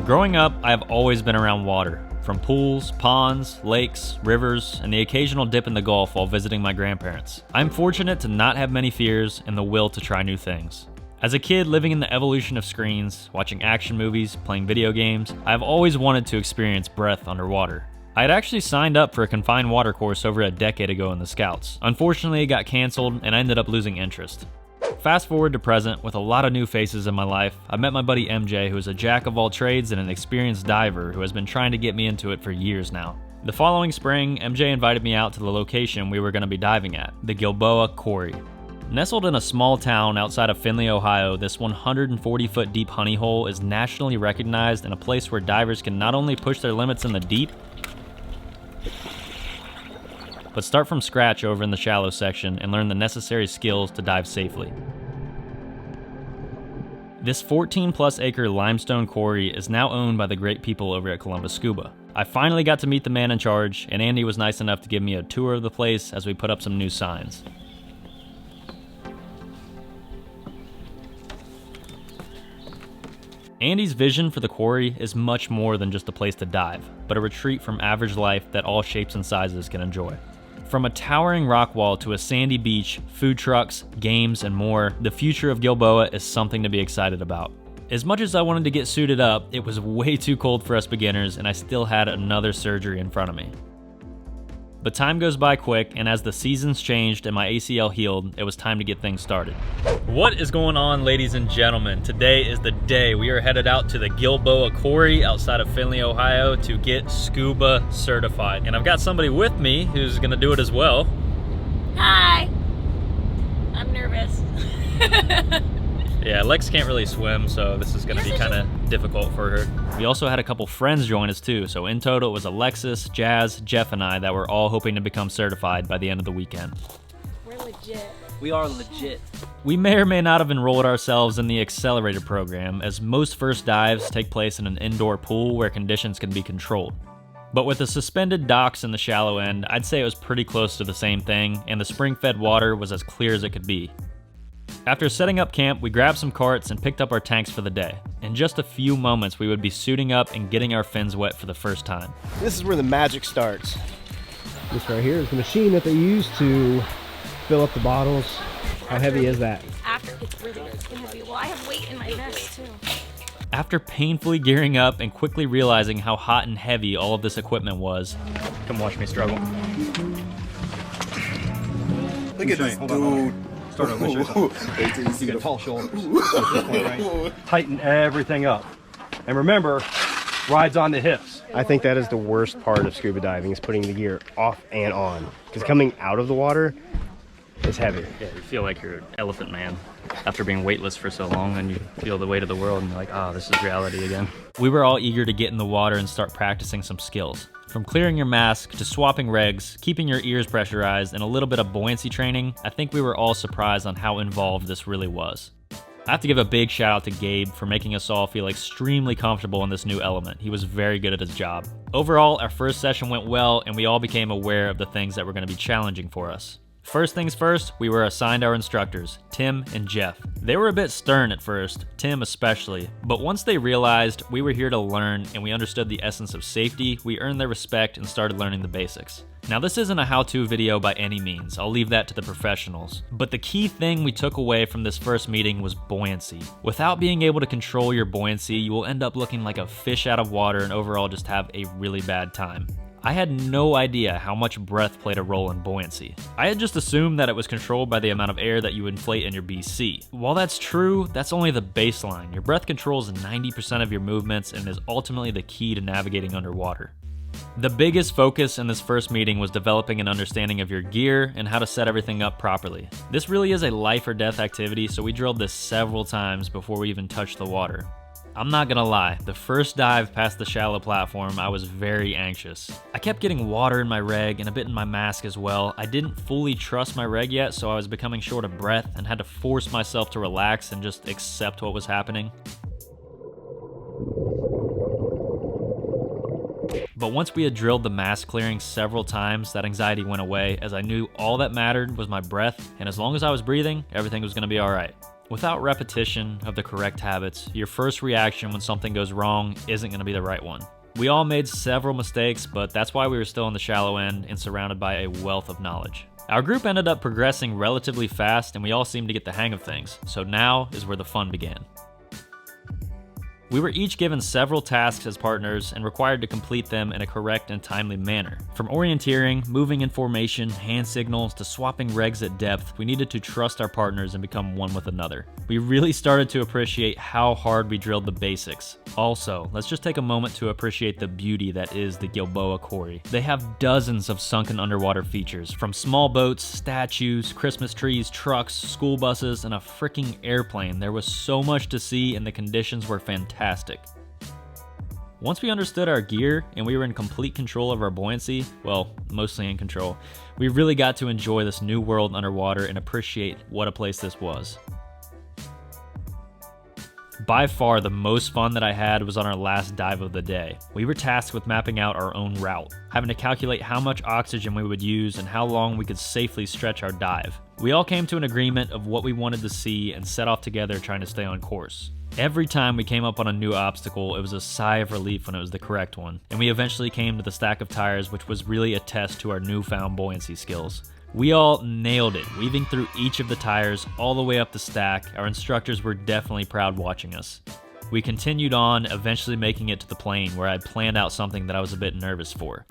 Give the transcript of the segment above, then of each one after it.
Growing up, I have always been around water, from pools, ponds, lakes, rivers, and the occasional dip in the Gulf while visiting my grandparents. I'm fortunate to not have many fears and the will to try new things. As a kid living in the evolution of screens, watching action movies, playing video games, I have always wanted to experience breath underwater. I had actually signed up for a confined water course over a decade ago in the Scouts. Unfortunately, it got canceled and I ended up losing interest. Fast forward to present, with a lot of new faces in my life, I met my buddy MJ, who is a jack of all trades and an experienced diver who has been trying to get me into it for years now. The following spring, MJ invited me out to the location we were going to be diving at, the Gilboa Quarry. Nestled in a small town outside of Findlay, Ohio, this 140-foot deep honey hole is nationally recognized and a place where divers can not only push their limits in the deep, but start from scratch over in the shallow section and learn the necessary skills to dive safely. This 14-plus acre limestone quarry is now owned by the great people over at Columbus Scuba. I finally got to meet the man in charge, and Andy was nice enough to give me a tour of the place as we put up some new signs. Andy's vision for the quarry is much more than just a place to dive, but a retreat from average life that all shapes and sizes can enjoy. From a towering rock wall to a sandy beach, food trucks, games, and more, the future of Gilboa is something to be excited about. As much as I wanted to get suited up, it was way too cold for us beginners, and I still had another surgery in front of me. But time goes by quick, and as the seasons changed and my ACL healed, it was time to get things started. What is going on, ladies and gentlemen? Today is the day. We are headed out to the Gilboa Quarry outside of Findlay, Ohio to get scuba certified. And I've got somebody with me who's gonna do it as well. Hi! I'm nervous. Yeah, Lex can't really swim, so this is gonna be kind of difficult for her. We also had a couple friends join us too, so in total it was Alexis, Jazz, Jeff, and I that were all hoping to become certified by the end of the weekend. We're legit. We are legit. We may or may not have enrolled ourselves in the accelerator program, as most first dives take place in an indoor pool where conditions can be controlled. But with the suspended docks in the shallow end, I'd say it was pretty close to the same thing, and the spring-fed water was as clear as it could be. After setting up camp, we grabbed some carts and picked up our tanks for the day. In just a few moments, we would be suiting up and getting our fins wet for the first time. This is where the magic starts. This right here is the machine that they use to fill up the bottles. How heavy is that? After it's really heavy. Well, I have weight in my vest too. After painfully gearing up and quickly realizing how hot and heavy all of this equipment was, come watch me struggle. Look at this dude. Start over. You got tall shoulders. Right? Tighten everything up. And remember, rides on the hips. I think that is the worst part of scuba diving, is putting the gear off and on. Because coming out of the water is heavy. Yeah, you feel like you're Elephant Man after being weightless for so long, and you feel the weight of the world and you're like, oh, this is reality again. We were all eager to get in the water and start practicing some skills. From clearing your mask to swapping regs, keeping your ears pressurized, and a little bit of buoyancy training, I think we were all surprised on how involved this really was. I have to give a big shout out to Gabe for making us all feel extremely comfortable in this new element. He was very good at his job. Overall, our first session went well, and we all became aware of the things that were going to be challenging for us. First things first, we were assigned our instructors, Tim and Jeff. They were a bit stern at first, Tim especially, but once they realized we were here to learn and we understood the essence of safety, we earned their respect and started learning the basics. Now, this isn't a how-to video by any means, I'll leave that to the professionals, but the key thing we took away from this first meeting was buoyancy. Without being able to control your buoyancy, you will end up looking like a fish out of water and overall just have a really bad time. I had no idea how much breath played a role in buoyancy. I had just assumed that it was controlled by the amount of air that you inflate in your BC. While that's true, that's only the baseline. Your breath controls 90% of your movements and is ultimately the key to navigating underwater. The biggest focus in this first meeting was developing an understanding of your gear and how to set everything up properly. This really is a life or death activity, so we drilled this several times before we even touched the water. I'm not gonna lie, the first dive past the shallow platform, I was very anxious. I kept getting water in my reg and a bit in my mask as well. I didn't fully trust my reg yet, so I was becoming short of breath and had to force myself to relax and just accept what was happening. But once we had drilled the mask clearing several times, that anxiety went away as I knew all that mattered was my breath, and as long as I was breathing, everything was gonna be alright. Without repetition of the correct habits, your first reaction when something goes wrong isn't going to be the right one. We all made several mistakes, but that's why we were still on the shallow end and surrounded by a wealth of knowledge. Our group ended up progressing relatively fast and we all seemed to get the hang of things, so now is where the fun began. We were each given several tasks as partners and required to complete them in a correct and timely manner. From orienteering, moving in formation, hand signals, to swapping regs at depth, we needed to trust our partners and become one with another. We really started to appreciate how hard we drilled the basics. Also, let's just take a moment to appreciate the beauty that is the Gilboa Quarry. They have dozens of sunken underwater features, from small boats, statues, Christmas trees, trucks, school buses, and a freaking airplane. There was so much to see and the conditions were fantastic. Once we understood our gear and we were in complete control of our buoyancy, well, mostly in control, we really got to enjoy this new world underwater and appreciate what a place this was. By far, the most fun that I had was on our last dive of the day. We were tasked with mapping out our own route, having to calculate how much oxygen we would use and how long we could safely stretch our dive. We all came to an agreement of what we wanted to see and set off together trying to stay on course. Every time we came up on a new obstacle, it was a sigh of relief when it was the correct one, and we eventually came to the stack of tires, which was really a test to our newfound buoyancy skills. We all nailed it, weaving through each of the tires all the way up the stack. Our instructors were definitely proud watching us. We continued on, eventually making it to the plane where I planned out something that I was a bit nervous for: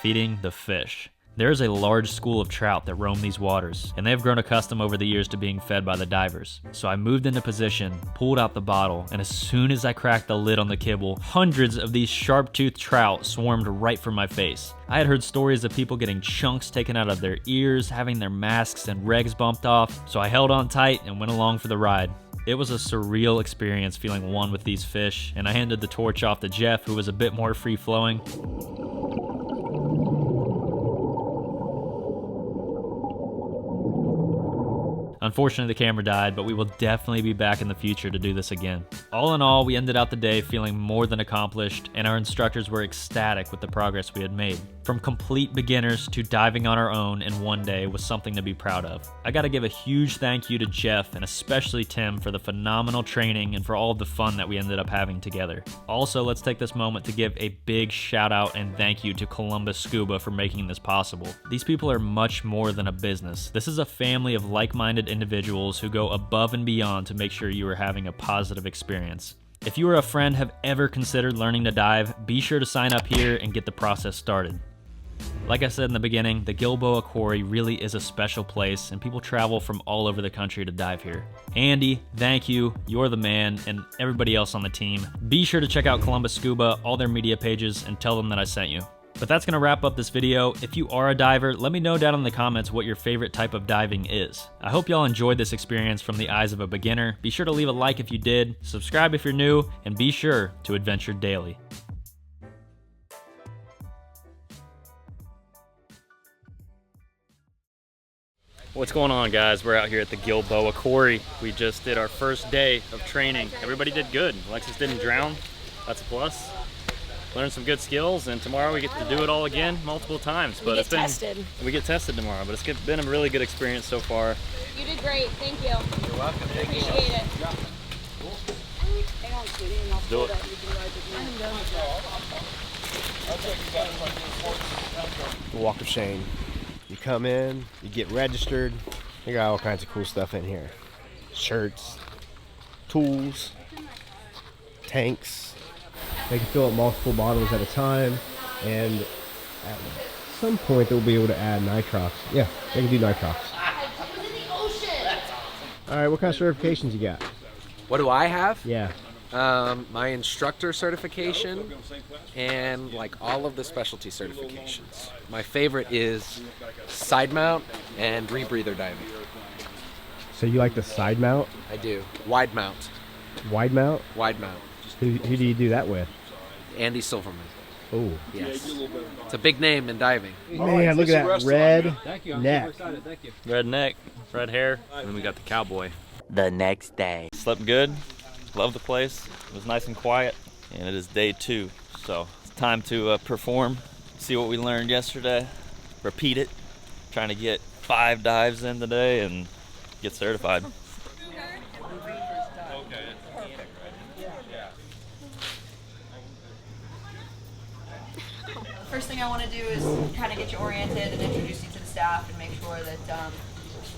feeding the fish. There is a large school of trout that roam these waters, and they have grown accustomed over the years to being fed by the divers. So I moved into position, pulled out the bottle, and as soon as I cracked the lid on the kibble, hundreds of these sharp-toothed trout swarmed right for my face. I had heard stories of people getting chunks taken out of their ears, having their masks and regs bumped off, so I held on tight and went along for the ride. It was a surreal experience feeling one with these fish, and I handed the torch off to Jeff, who was a bit more free-flowing. Unfortunately, the camera died, but we will definitely be back in the future to do this again. All in all, we ended out the day feeling more than accomplished, and our instructors were ecstatic with the progress we had made. From complete beginners to diving on our own in one day was something to be proud of. I gotta give a huge thank you to Jeff and especially Tim for the phenomenal training and for all of the fun that we ended up having together. Also, let's take this moment to give a big shout out and thank you to Columbus Scuba for making this possible. These people are much more than a business. This is a family of like-minded individuals who go above and beyond to make sure you are having a positive experience. If you or a friend have ever considered learning to dive, be sure to sign up here and get the process started. Like I said in the beginning, the Gilboa Quarry really is a special place and people travel from all over the country to dive here. Andy, thank you, you're the man, and everybody else on the team. Be sure to check out Columbus Scuba, all their media pages, and tell them that I sent you. But that's gonna wrap up this video. If you are a diver, let me know down in the comments what your favorite type of diving is. I hope y'all enjoyed this experience from the eyes of a beginner. Be sure to leave a like if you did, subscribe if you're new, and be sure to adventure daily. What's going on, guys? We're out here at the Gilboa Quarry. We just did our first day of training. Everybody did good. Alexis didn't drown. That's a plus. Learned some good skills, and tomorrow we get to do it all again multiple times. But we get tested tomorrow, but it's been a really good experience so far. You did great. Thank you. You're welcome. Appreciate it. Yeah. Hang on, sweetie, and I'll Do it. The Walk of Shame. You come in, you get registered. You got all kinds of cool stuff in here. Shirts, tools, tanks. They can fill up multiple bottles at a time, and at some point they'll be able to add nitrox. Yeah, they can do nitrox. All right, what kind of certifications you got? What do I have? Yeah. My instructor certification and like all of the specialty certifications. My favorite is side mount and rebreather diving. So you like the side mount? I do. Wide mount. Wide mount? Wide mount. Who do you do that with? Andy Silverman. Oh. Yes. It's a big name in diving. Man, look at that red neck. Red neck, red hair, and then we got the cowboy. The next day. Slept good, loved the place. It was nice and quiet, and it is day 2. So it's time to perform, see what we learned yesterday, repeat it, trying to get 5 dives in today and get certified. First thing I want to do is kind of get you oriented and introduce you to the staff and make sure that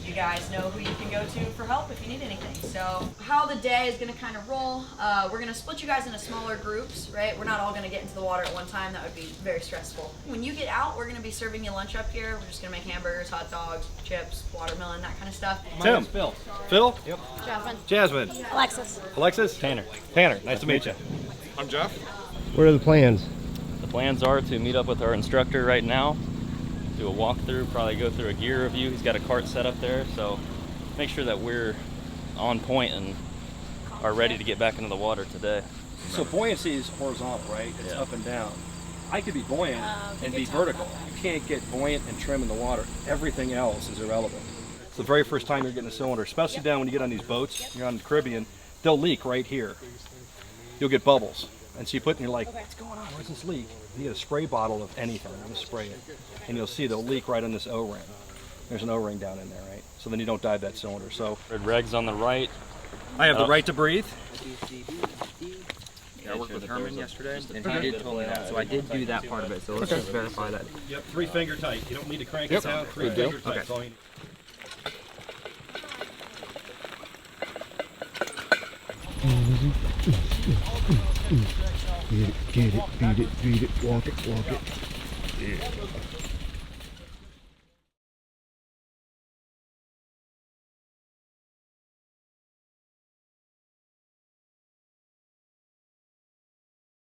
you guys know who you can go to for help if you need anything. So how the day is going to kind of roll, we're going to split you guys into smaller groups, right? We're not all going to get into the water at one time. That would be very stressful. When you get out, we're going to be serving you lunch up here. We're just going to make hamburgers, hot dogs, chips, watermelon, that kind of stuff. Tim. Phil. Phil? Yep. Jasmine. Jasmine. Alexis. Alexis? Tanner. Tanner, nice to meet you. I'm Jeff. What are the plans? The plans are to meet up with our instructor right now, do a walkthrough, probably go through a gear review. He's got a cart set up there, so make sure that we're on point and are ready to get back into the water today. So buoyancy is horizontal, right? It's Yeah. up and down. I could be buoyant and be vertical. You can't get buoyant and trim in the water. Everything else is irrelevant. It's the very first time you're getting a cylinder, especially down when you get on these boats, you're on the Caribbean, they'll leak right here. You'll get bubbles. And so you put, and you're like, what's going on? Where's this leak? You get a spray bottle of anything, just spray it. And you'll see they'll leak right on this O-ring. There's an O-ring down in there, right? So then you don't dive that cylinder. So Red Reg's on the right. I have the right to breathe. I worked with Herman yesterday, and he did tell me that, so I did do that part of it, so let's just verify that. Yep, 3 finger tight. You don't need to crank it down. 3 finger tight. That's all you need. Get it, beat it, walk it, walk it. Yeah.